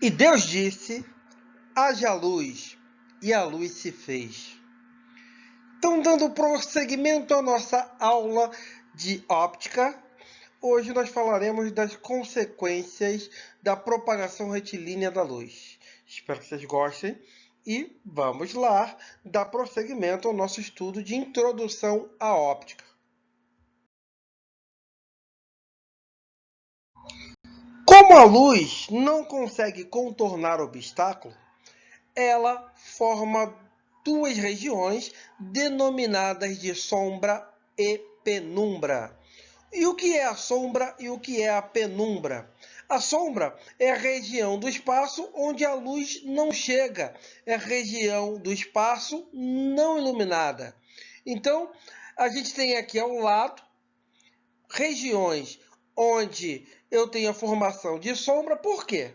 E Deus disse: haja luz, e a luz se fez. Então, dando prosseguimento à nossa aula de óptica, hoje nós falaremos das consequências da propagação retilínea da luz. Espero que vocês gostem e vamos lá dar prosseguimento ao nosso estudo de introdução à óptica. Como a luz não consegue contornar obstáculo, ela forma duas regiões denominadas de sombra e penumbra. E o que é a sombra e o que é a penumbra? A sombra é a região do espaço onde a luz não chega, é a região do espaço não iluminada. Então, a gente tem aqui ao lado regiões onde eu tenho a formação de sombra. Por quê?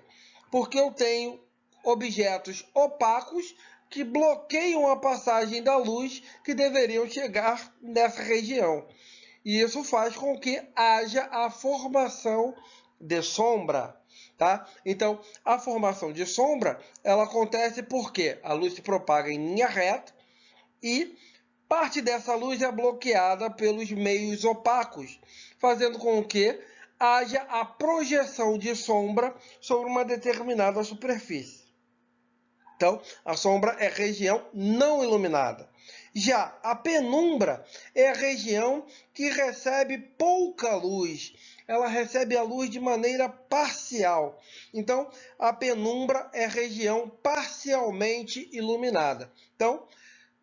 Porque eu tenho objetos opacos que bloqueiam a passagem da luz que deveriam chegar nessa região. E isso faz com que haja a formação de sombra. Tá? Então, a formação de sombra ela acontece porque a luz se propaga em linha reta e parte dessa luz é bloqueada pelos meios opacos, fazendo com que haja a projeção de sombra sobre uma determinada superfície. Então, a sombra é região não iluminada. Já a penumbra é a região que recebe pouca luz. Ela recebe a luz de maneira parcial. Então, a penumbra é a região parcialmente iluminada. Então,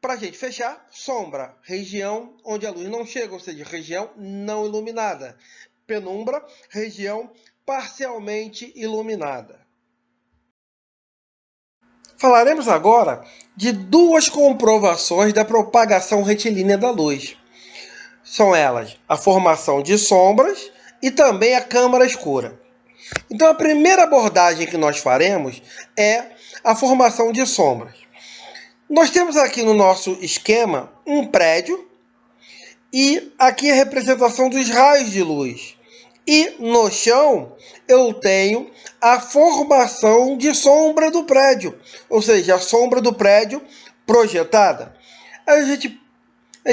para a gente fechar, sombra, região onde a luz não chega, ou seja, região não iluminada. Penumbra, região parcialmente iluminada. Falaremos agora de duas comprovações da propagação retilínea da luz. São elas a formação de sombras e também a câmara escura. Então, a primeira abordagem que nós faremos é a formação de sombras. Nós temos aqui no nosso esquema um prédio e aqui a representação dos raios de luz. E no chão eu tenho a formação de sombra do prédio, ou seja, a sombra do prédio projetada. Aí a gente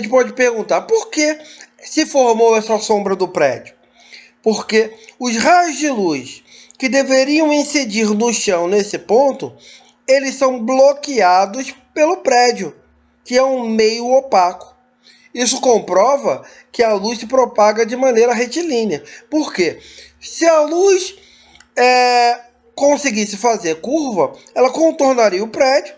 pode perguntar, por que se formou essa sombra do prédio? Porque os raios de luz que deveriam incidir no chão nesse ponto, eles são bloqueados pelo prédio, que é um meio opaco. Isso comprova que a luz se propaga de maneira retilínea. Por quê? Se a luz conseguisse fazer curva, ela contornaria o prédio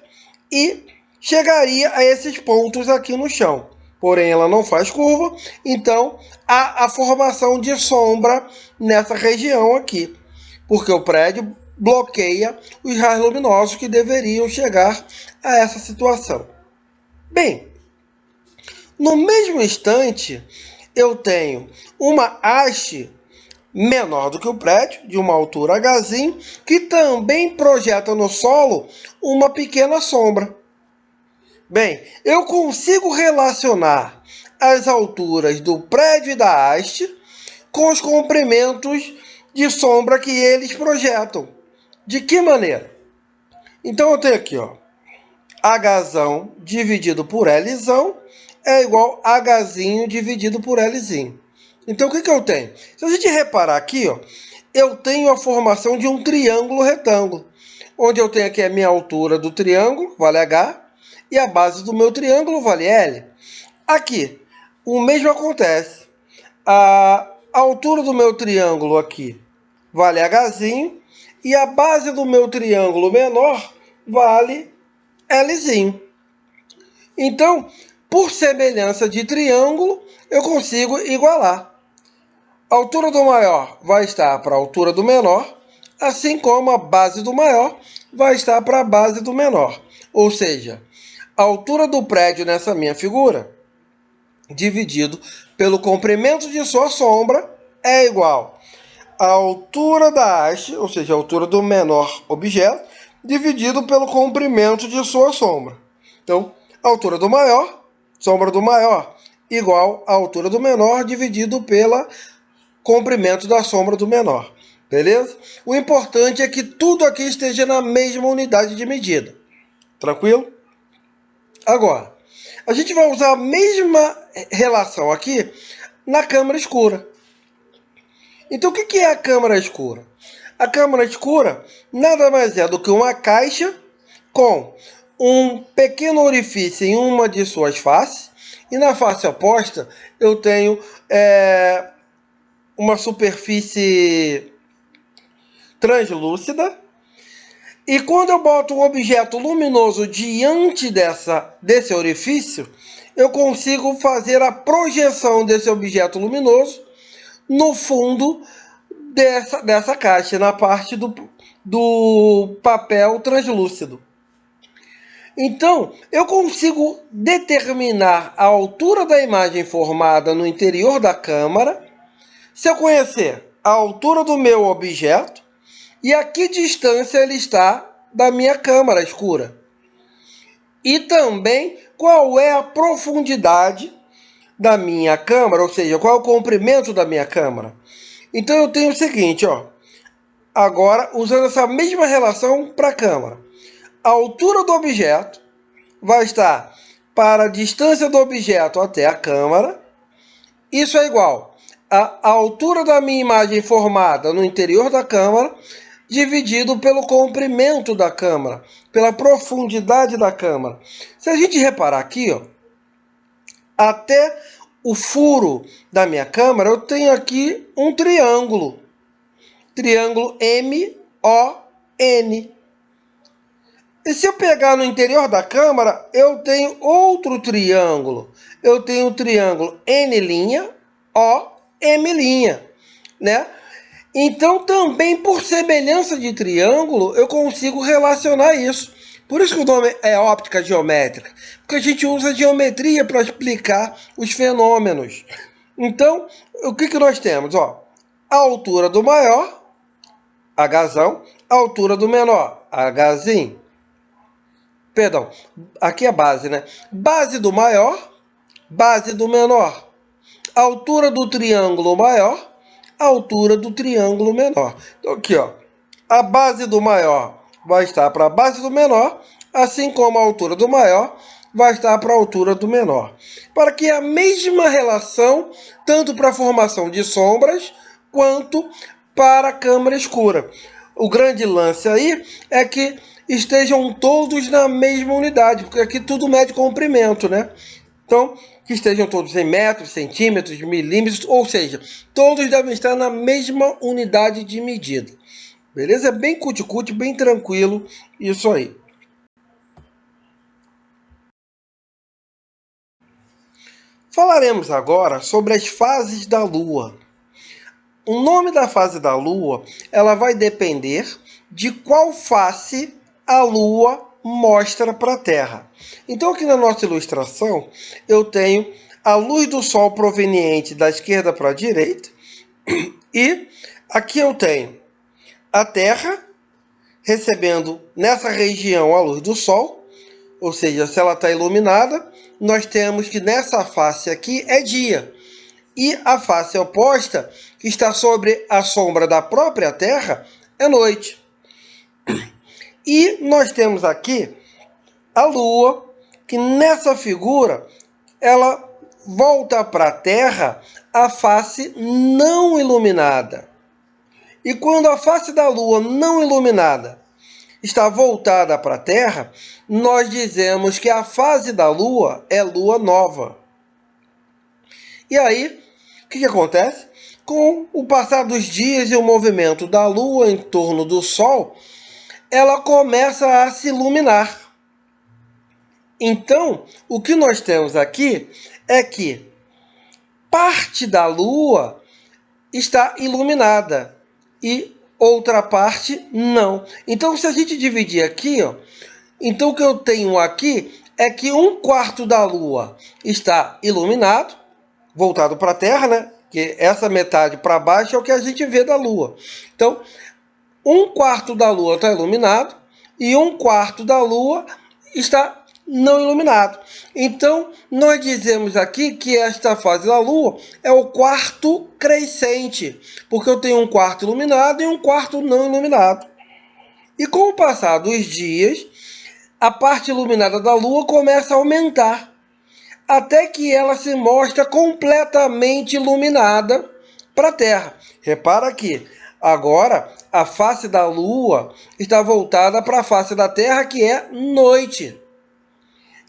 e chegaria a esses pontos aqui no chão. Porém, ela não faz curva, então há a formação de sombra nessa região aqui, porque o prédio bloqueia os raios luminosos que deveriam chegar a essa situação. Bem, no mesmo instante, eu tenho uma haste menor do que o prédio, de uma altura Hzinho, que também projeta no solo uma pequena sombra. Bem, eu consigo relacionar as alturas do prédio e da haste com os comprimentos de sombra que eles projetam. De que maneira? Então eu tenho aqui, ó, Hzão dividido por Lzão é igual a Hzinho dividido por Lzinho. Então, o que eu tenho? Se a gente reparar aqui, ó, eu tenho a formação de um triângulo retângulo, onde eu tenho aqui a minha altura do triângulo, vale H, e a base do meu triângulo, vale L. Aqui, o mesmo acontece. A altura do meu triângulo aqui vale Hzinho, e a base do meu triângulo menor vale Lzinho. Então, por semelhança de triângulo, eu consigo igualar. A altura do maior vai estar para a altura do menor, assim como a base do maior vai estar para a base do menor. Ou seja, a altura do prédio nessa minha figura, dividido pelo comprimento de sua sombra, é igual à altura da haste, ou seja, a altura do menor objeto, dividido pelo comprimento de sua sombra. Então, a altura do maior, sombra do maior, igual à altura do menor, dividido pelo comprimento da sombra do menor. Beleza? O importante é que tudo aqui esteja na mesma unidade de medida. Tranquilo? Agora, a gente vai usar a mesma relação aqui na câmara escura. Então, o que é a câmara escura? A câmara escura nada mais é do que uma caixa com um pequeno orifício em uma de suas faces, e na face oposta eu tenho uma superfície translúcida, e quando eu boto um objeto luminoso diante desse orifício, eu consigo fazer a projeção desse objeto luminoso no fundo dessa caixa, na parte do papel translúcido. Então, eu consigo determinar a altura da imagem formada no interior da câmara se eu conhecer a altura do meu objeto e a que distância ele está da minha câmara escura. E também qual é a profundidade da minha câmara, ou seja, qual é o comprimento da minha câmara. Então eu tenho o seguinte, ó. Agora, usando essa mesma relação para a câmara. A altura do objeto vai estar para a distância do objeto até a câmara. Isso é igual a altura da minha imagem formada no interior da câmara dividido pelo comprimento da câmara, pela profundidade da câmara. Se a gente reparar aqui, ó, até o furo da minha câmara, eu tenho aqui um triângulo. Triângulo MON. E se eu pegar no interior da câmara, eu tenho outro triângulo. Eu tenho o triângulo N', OM', né? Então, também por semelhança de triângulo, eu consigo relacionar isso. Por isso que o nome é óptica geométrica, porque a gente usa geometria para explicar os fenômenos. Então, o que nós temos? Ó, a altura do maior, Hzão, a altura do menor, Hzinho. Perdão, aqui é base, né? Base do maior, base do menor. Altura do triângulo maior, altura do triângulo menor. Então aqui, ó, a base do maior vai estar para a base do menor, assim como a altura do maior vai estar para a altura do menor. Para que a mesma relação, tanto para a formação de sombras, quanto para a câmara escura. O grande lance aí é que estejam todos na mesma unidade, porque aqui tudo mede comprimento, né? Então, que estejam todos em metros, centímetros, milímetros, ou seja, todos devem estar na mesma unidade de medida. Beleza? É bem cuti-cuti, bem tranquilo, isso aí. Falaremos agora sobre as fases da Lua. O nome da fase da Lua, ela vai depender de qual face a Lua mostra para a Terra. Então, aqui na nossa ilustração, eu tenho a luz do Sol proveniente da esquerda para a direita, e aqui eu tenho a Terra recebendo nessa região a luz do Sol, ou seja, se ela está iluminada, nós temos que nessa face aqui é dia. E a face oposta, que está sobre a sombra da própria Terra, é noite. E nós temos aqui a Lua, que nessa figura, ela volta para a Terra a face não iluminada. E quando a face da Lua não iluminada está voltada para a Terra, nós dizemos que a fase da Lua é Lua nova. E aí, o que acontece? Com o passar dos dias e o movimento da Lua em torno do Sol, ela começa a se iluminar. Então, o que nós temos aqui é que parte da Lua está iluminada e outra parte não. Então, se a gente dividir aqui, ó, então o que eu tenho aqui é que um quarto da Lua está iluminado, voltado para a Terra, né? Que essa metade para baixo é o que a gente vê da Lua. Então, um quarto da Lua está iluminado e um quarto da Lua está não iluminado. Então, nós dizemos aqui que esta fase da Lua é o quarto crescente, porque eu tenho um quarto iluminado e um quarto não iluminado. E com o passar dos dias, a parte iluminada da Lua começa a aumentar, até que ela se mostra completamente iluminada para a Terra. Repara que agora a face da Lua está voltada para a face da Terra, que é noite.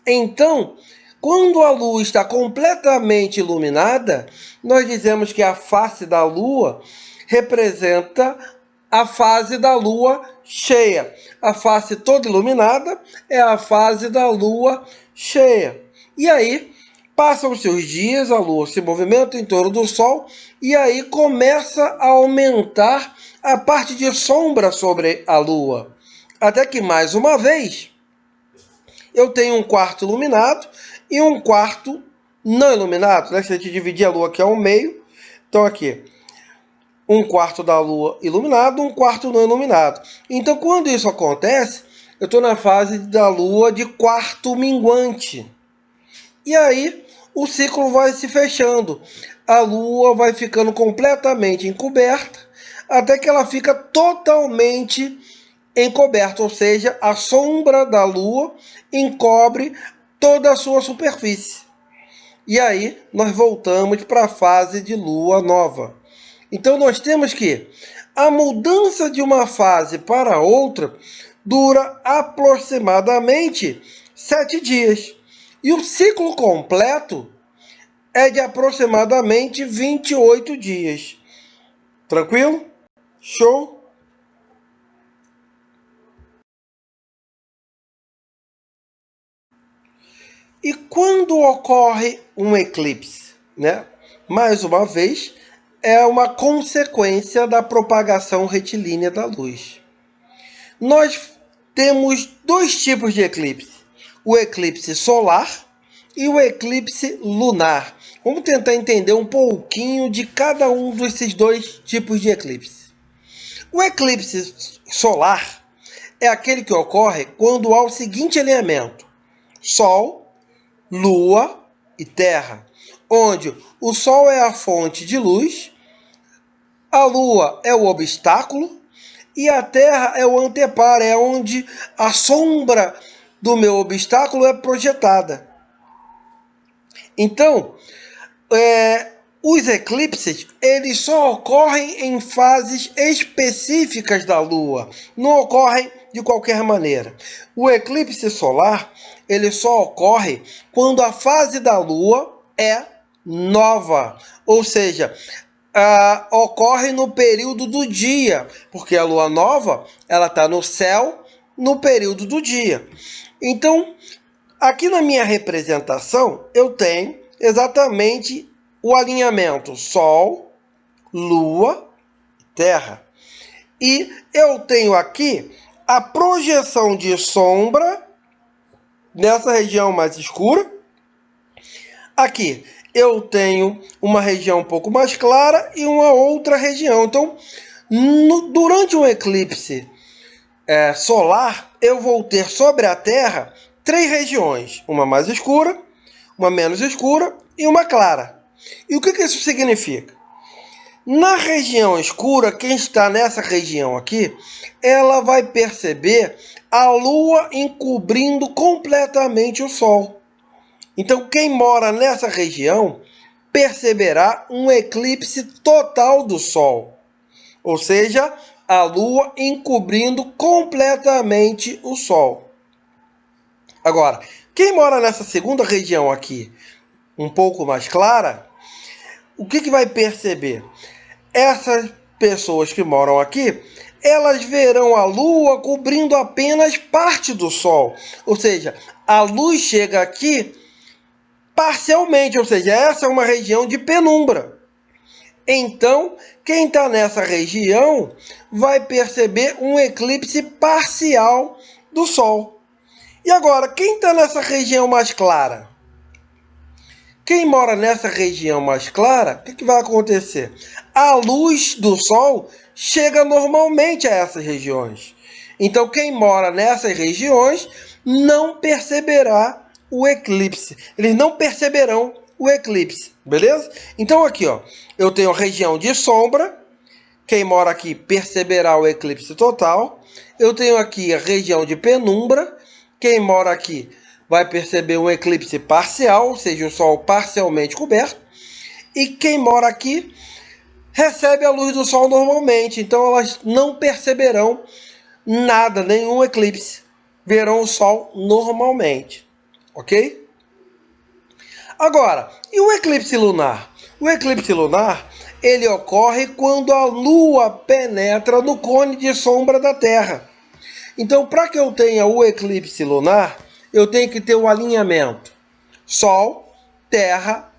Então, quando a Lua está completamente iluminada, nós dizemos que a face da Lua representa a fase da Lua cheia. A face toda iluminada é a fase da Lua cheia. E aí, passam seus dias, a Lua se movimenta em torno do Sol, e aí começa a aumentar a parte de sombra sobre a Lua. Até que, mais uma vez, eu tenho um quarto iluminado e um quarto não iluminado, né? Se a gente dividir a Lua aqui ao meio, então aqui, um quarto da Lua iluminado, um quarto não iluminado. Então, quando isso acontece, eu estou na fase da Lua de quarto minguante. E aí, o ciclo vai se fechando. A Lua vai ficando completamente encoberta, até que ela fica totalmente encoberta, ou seja, a sombra da Lua encobre toda a sua superfície. E aí, nós voltamos para a fase de Lua nova. Então, nós temos que a mudança de uma fase para outra dura aproximadamente 7 dias. E o ciclo completo é de aproximadamente 28 dias. Tranquilo? Show? E quando ocorre um eclipse, né? Mais uma vez, é uma consequência da propagação retilínea da luz. Nós temos dois tipos de eclipse: o eclipse solar e o eclipse lunar. Vamos tentar entender um pouquinho de cada um desses dois tipos de eclipse. O eclipse solar é aquele que ocorre quando há o seguinte alinhamento: Sol, Lua e Terra, onde o Sol é a fonte de luz, a Lua é o obstáculo e a Terra é o anteparo, é onde a sombra do meu obstáculo é projetada. Então, os eclipses, eles só ocorrem em fases específicas da Lua, não ocorrem de qualquer maneira. O eclipse solar, ele só ocorre quando a fase da Lua é nova, ou seja, ocorre no período do dia, porque a Lua nova, ela está no céu no período do dia. Então, aqui na minha representação, eu tenho exatamente o alinhamento Sol, Lua, Terra. E eu tenho aqui a projeção de sombra nessa região mais escura. Aqui eu tenho uma região um pouco mais clara e uma outra região. Então, durante um eclipse solar, eu vou ter sobre a Terra 3 regiões: uma mais escura, uma menos escura e uma clara. E o que isso significa? Na região escura, quem está nessa região aqui, ela vai perceber a Lua encobrindo completamente o Sol. Então, quem mora nessa região perceberá um eclipse total do Sol, ou seja, a Lua encobrindo completamente o Sol. Agora, quem mora nessa segunda região aqui, um pouco mais clara, o que vai perceber? Essas pessoas que moram aqui, elas verão a Lua cobrindo apenas parte do Sol. Ou seja, a luz chega aqui parcialmente, ou seja, essa é uma região de penumbra. Então, quem está nessa região vai perceber um eclipse parcial do Sol. E agora, quem está nessa região mais clara? Quem mora nessa região mais clara, o que vai acontecer? A luz do Sol chega normalmente a essas regiões. Então, quem mora nessas regiões não perceberá o eclipse. Eles não perceberão o eclipse, beleza? Então, aqui, ó, eu tenho a região de sombra. Quem mora aqui perceberá o eclipse total. Eu tenho aqui a região de penumbra. Quem mora aqui vai perceber um eclipse parcial, ou seja, o Sol parcialmente coberto. E quem mora aqui recebe a luz do Sol normalmente. Então elas não perceberão nada, nenhum eclipse. Verão o Sol normalmente. Ok? Agora, e o eclipse lunar? O eclipse lunar, ele ocorre quando a Lua penetra no cone de sombra da Terra. Então, para que eu tenha o eclipse lunar, eu tenho que ter o alinhamento Sol, Terra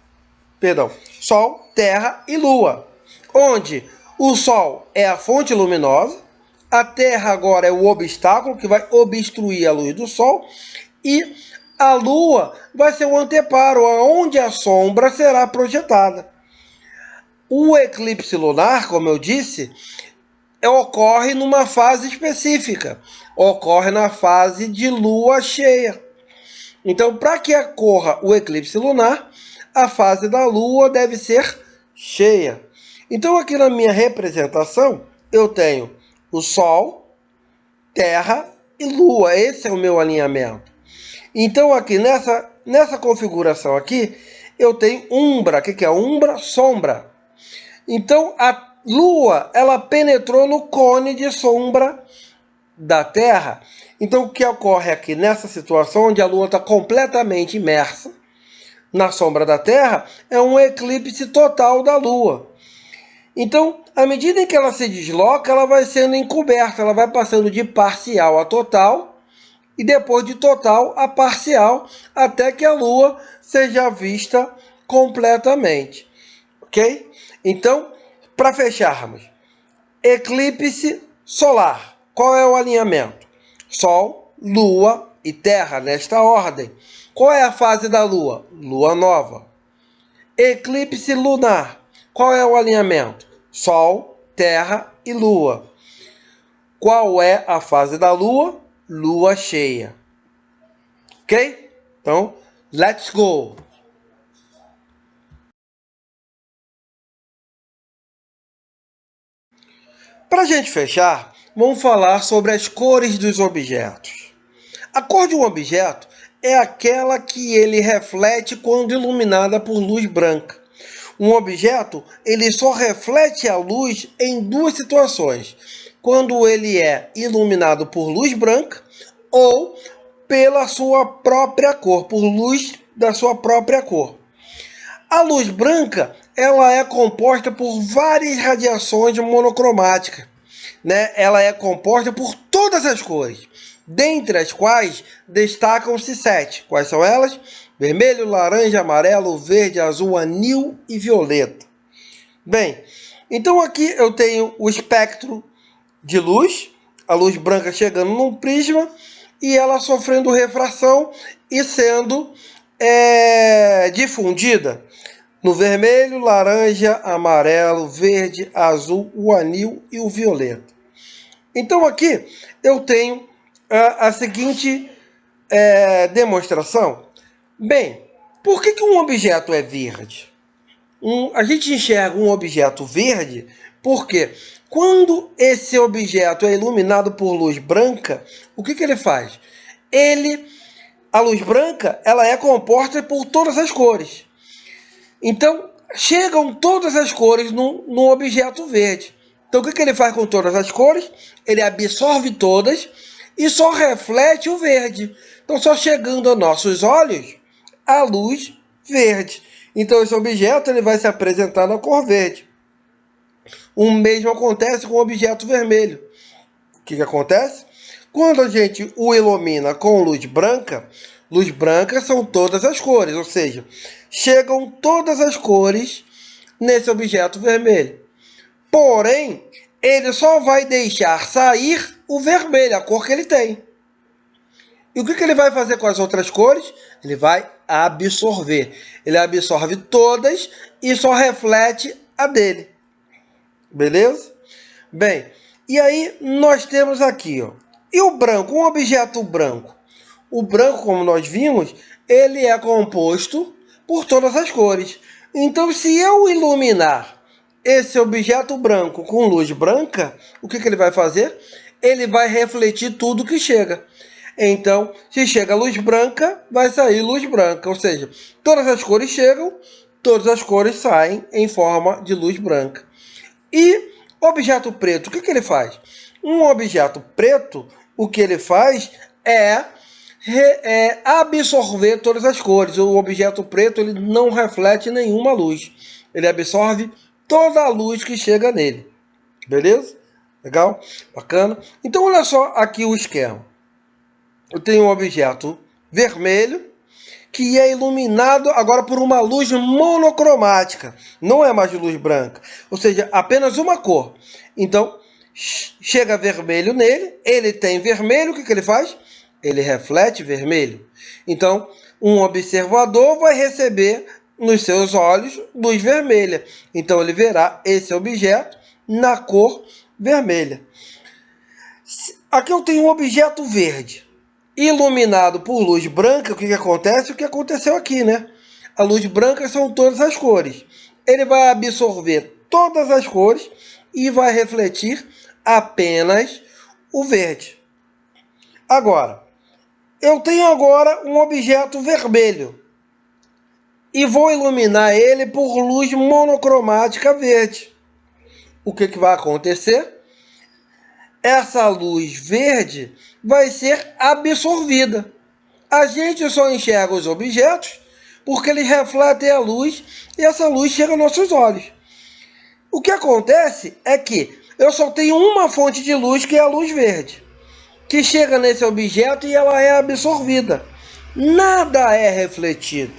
e Lua, onde o Sol é a fonte luminosa, a Terra agora é o obstáculo que vai obstruir a luz do Sol e a Lua vai ser o anteparo, onde a sombra será projetada. O eclipse lunar, como eu disse, ocorre numa fase específica, ocorre na fase de lua cheia. Então, para que ocorra o eclipse lunar, a fase da lua deve ser cheia. Então, aqui na minha representação, eu tenho o Sol, Terra e Lua. Esse é o meu alinhamento. Então, aqui nessa configuração aqui, eu tenho umbra. O que é umbra? Sombra. Então, a Lua, ela penetrou no cone de sombra da Terra. Então, o que ocorre aqui nessa situação, onde a Lua está completamente imersa na sombra da Terra, é um eclipse total da Lua. Então, à medida em que ela se desloca, ela vai sendo encoberta, ela vai passando de parcial a total, e depois de total a parcial, até que a Lua seja vista completamente. Ok? Então, para fecharmos, eclipse solar. Qual é o alinhamento? Sol, Lua e Terra, nesta ordem. Qual é a fase da Lua? Lua nova. Eclipse lunar. Qual é o alinhamento? Sol, Terra e Lua. Qual é a fase da Lua? Lua cheia. Ok? Então, let's go! Para a gente fechar, vamos falar sobre as cores dos objetos. A cor de um objeto é aquela que ele reflete quando iluminada por luz branca. Um objeto, ele só reflete a luz em duas situações: quando ele é iluminado por luz branca ou pela sua própria cor, por luz da sua própria cor. A luz branca, ela é composta por várias radiações monocromáticas, né? Ela é composta por todas as cores, dentre as quais destacam-se 7. Quais são elas? Vermelho, laranja, amarelo, verde, azul, anil e violeta. Bem, então aqui eu tenho o espectro de luz, a luz branca chegando num prisma e ela sofrendo refração e sendo difundida no vermelho, laranja, amarelo, verde, azul, o anil e o violeta. Então aqui eu tenho a seguinte demonstração. Bem, por que um objeto é verde? A gente enxerga um objeto verde porque quando esse objeto é iluminado por luz branca, o que ele faz? A luz branca, ela é composta por todas as cores. Então, chegam todas as cores no objeto verde. Então, o que ele faz com todas as cores? Ele absorve todas e só reflete o verde. Então, só chegando a nossos olhos a luz verde. Então, esse objeto ele vai se apresentar na cor verde. O mesmo acontece com o objeto vermelho. O que acontece? Quando a gente o ilumina com luz branca são todas as cores, ou seja, chegam todas as cores nesse objeto vermelho. Porém, ele só vai deixar sair o vermelho, a cor que ele tem. E o que ele vai fazer com as outras cores? Ele vai absorver. Ele absorve todas e só reflete a dele. Beleza? Bem, e aí nós temos aqui, ó, E o branco, um objeto branco? O branco, como nós vimos, ele é composto por todas as cores. Então, se eu iluminar esse objeto branco com luz branca, o que ele vai fazer? Ele vai refletir tudo que chega. Então, se chega luz branca, vai sair luz branca. Ou seja, todas as cores chegam, todas as cores saem em forma de luz branca. E objeto preto, o que ele faz? Um objeto preto, o que ele faz é absorver todas as cores. O objeto preto ele não reflete nenhuma luz. Ele absorve toda a luz que chega nele. Beleza? Legal? Bacana? Então, olha só aqui o esquema. Eu tenho um objeto vermelho que é iluminado agora por uma luz monocromática. Não é mais de luz branca. Ou seja, apenas uma cor. Então, chega vermelho nele. Ele tem vermelho. O que ele faz? Ele reflete vermelho. Então, um observador vai receber nos seus olhos luz vermelha. Então, ele verá esse objeto na cor vermelha. Aqui eu tenho um objeto verde, iluminado por luz branca. O que acontece? O que aconteceu aqui, né? A luz branca são todas as cores. Ele vai absorver todas as cores e vai refletir apenas o verde. Agora, eu tenho agora um objeto vermelho e vou iluminar ele por luz monocromática verde. O que vai acontecer? Essa luz verde vai ser absorvida. A gente só enxerga os objetos porque eles refletem a luz e essa luz chega aos nossos olhos. O que acontece é que eu só tenho uma fonte de luz, que é a luz verde, que chega nesse objeto e ela é absorvida. Nada é refletido.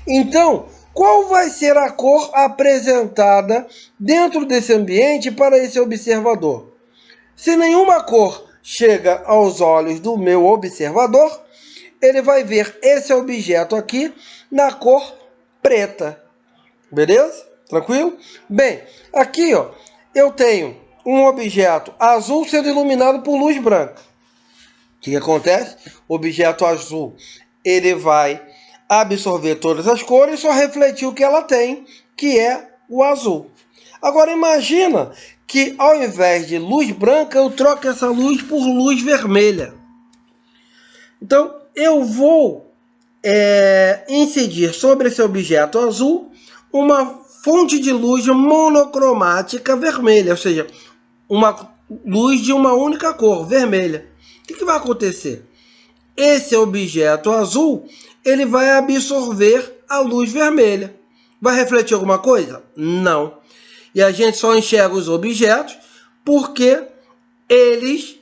Então, qual vai ser a cor apresentada dentro desse ambiente para esse observador? Se nenhuma cor chega aos olhos do meu observador, ele vai ver esse objeto aqui na cor preta. Beleza? Tranquilo? Bem, aqui ó, eu tenho um objeto azul sendo iluminado por luz branca. O que acontece? O objeto azul ele vai absorver todas as cores e só refletir o que ela tem, que é o azul. Agora imagina que ao invés de luz branca, eu troco essa luz por luz vermelha. Então, eu vou incidir sobre esse objeto azul uma fonte de luz monocromática vermelha, ou seja, uma luz de uma única cor, vermelha. O que vai acontecer? Esse objeto azul, ele vai absorver a luz vermelha. Vai refletir alguma coisa? Não. E a gente só enxerga os objetos porque eles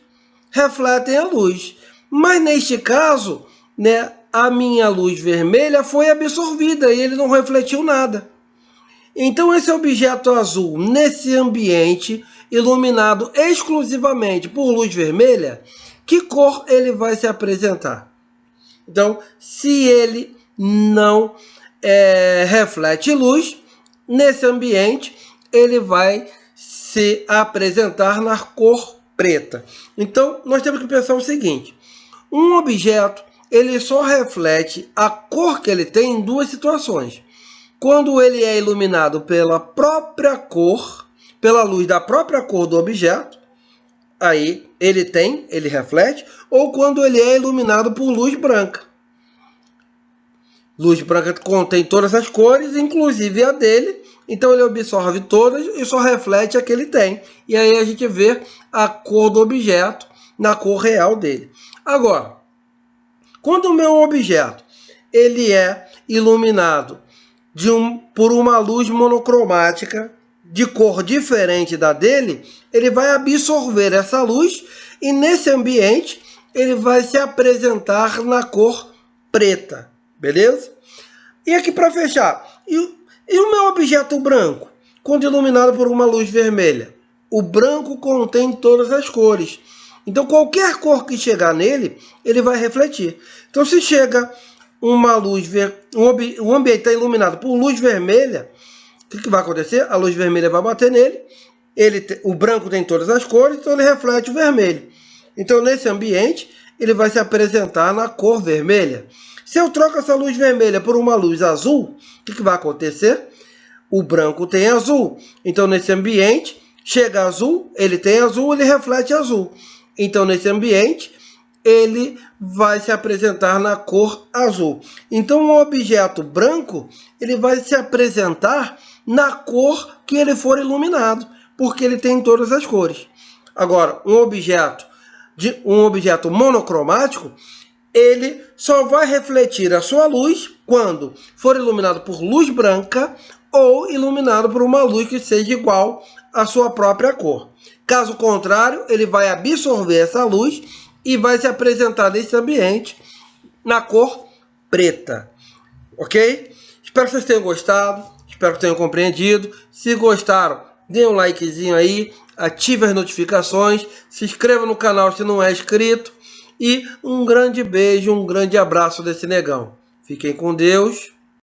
refletem a luz. Mas neste caso, né, a minha luz vermelha foi absorvida e ele não refletiu nada. Então esse objeto azul, nesse ambiente iluminado exclusivamente por luz vermelha, que cor ele vai se apresentar? Então, se ele não reflete luz, nesse ambiente ele vai se apresentar na cor preta. Então, nós temos que pensar o seguinte: um objeto ele só reflete a cor que ele tem em duas situações. Quando ele é iluminado pela própria cor, pela luz da própria cor do objeto, aí ele reflete, ou quando ele é iluminado por luz branca. Luz branca contém todas as cores, inclusive a dele, então ele absorve todas e só reflete a que ele tem. E aí a gente vê a cor do objeto na cor real dele. Agora, quando o meu objeto ele é iluminado por uma luz monocromática de cor diferente da dele, ele vai absorver essa luz e nesse ambiente ele vai se apresentar na cor preta, beleza? E aqui para fechar, e o meu objeto branco, quando iluminado por uma luz vermelha? O branco contém todas as cores, então qualquer cor que chegar nele, ele vai refletir. Então se chega uma luz, o ambiente está iluminado por luz vermelha, o que vai acontecer? A luz vermelha vai bater nele, o branco tem todas as cores, então ele reflete o vermelho. Então, nesse ambiente, ele vai se apresentar na cor vermelha. Se eu troco essa luz vermelha por uma luz azul, o que vai acontecer? O branco tem azul. Então, nesse ambiente, chega azul, ele tem azul, ele reflete azul. Então, nesse ambiente, ele vai se apresentar na cor azul. Então, um objeto branco, ele vai se apresentar na cor que ele for iluminado, porque ele tem todas as cores. Agora, um objeto monocromático, ele só vai refletir a sua luz quando for iluminado por luz branca ou iluminado por uma luz que seja igual à sua própria cor. Caso contrário, ele vai absorver essa luz e vai se apresentar nesse ambiente na cor preta. Ok? Espero que vocês tenham gostado, espero que tenham compreendido. Se gostaram, dê um likezinho aí, ative as notificações, se inscreva no canal se não é inscrito. E um grande beijo, um grande abraço desse negão. Fiquem com Deus.